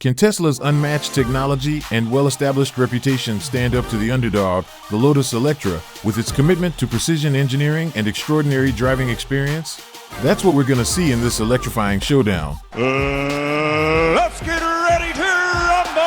Can Tesla's unmatched technology and well-established reputation stand up to the underdog, the Lotus Eletre, with its commitment to precision engineering and extraordinary driving experience? That's what we're going to see in this electrifying showdown. Let's get ready to rumble!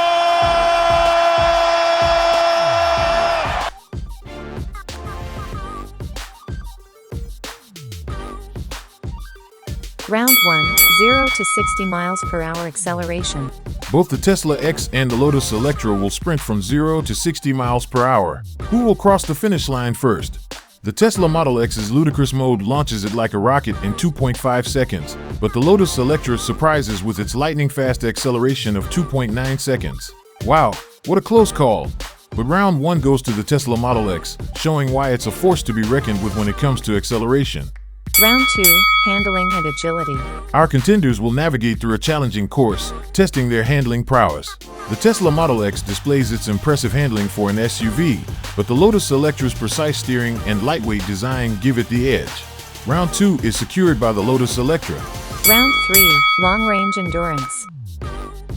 Round 1, 0 to 60 miles per hour acceleration. Both the Tesla X and the Lotus Eletre will sprint from 0 to 60 miles per hour. Who will cross the finish line first? The Tesla Model X's ludicrous mode launches it like a rocket in 2.5 seconds, but the Lotus Eletre surprises with its lightning-fast acceleration of 2.9 seconds. Wow, what a close call! But round 1 goes to the Tesla Model X, showing why it's a force to be reckoned with when it comes to acceleration. Round 2, handling and agility. Our contenders will navigate through a challenging course, testing their handling prowess. The Tesla Model X displays its impressive handling for an SUV, but the Lotus Electre's precise steering and lightweight design give it the edge. Round 2 is secured by the Lotus Eletre. Round 3, long-range endurance.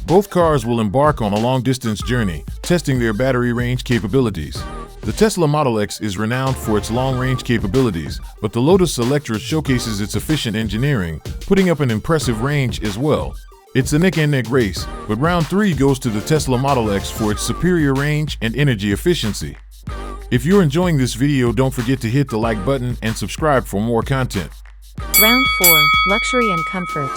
Both cars will embark on a long-distance journey, testing their battery range capabilities. The Tesla Model X is renowned for its long-range capabilities, but the Lotus Eletre showcases its efficient engineering, putting up an impressive range as well. It's a neck-and-neck race, but round 3 goes to the Tesla Model X for its superior range and energy efficiency. If you're enjoying this video, don't forget to hit the like button and subscribe for more content. Round 4, luxury and comfort.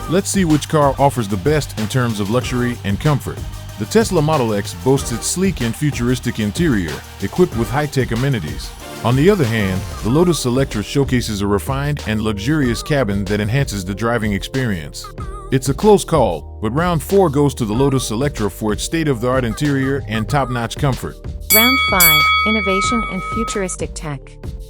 Let's see which car offers the best in terms of luxury and comfort. The Tesla Model X boasts its sleek and futuristic interior, equipped with high-tech amenities. On the other hand, the Lotus Eletre showcases a refined and luxurious cabin that enhances the driving experience. It's a close call, but round 4 goes to the Lotus Eletre for its state-of-the-art interior and top-notch comfort. Round 5, innovation and futuristic tech.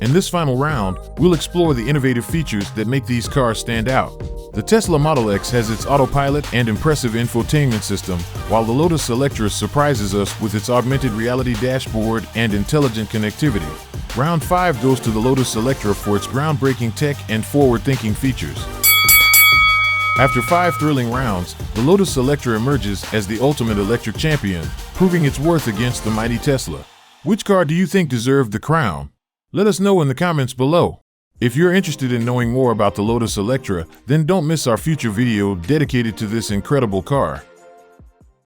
In this final round, we'll explore the innovative features that make these cars stand out. The Tesla Model X has its autopilot and impressive infotainment system, while the Lotus Eletre surprises us with its augmented reality dashboard and intelligent connectivity. Round 5 goes to the Lotus Eletre for its groundbreaking tech and forward-thinking features. After 5 thrilling rounds, the Lotus Eletre emerges as the ultimate electric champion, proving its worth against the mighty Tesla. Which car do you think deserved the crown? Let us know in the comments below. If you're interested in knowing more about the Lotus Eletre, then don't miss our future video dedicated to this incredible car.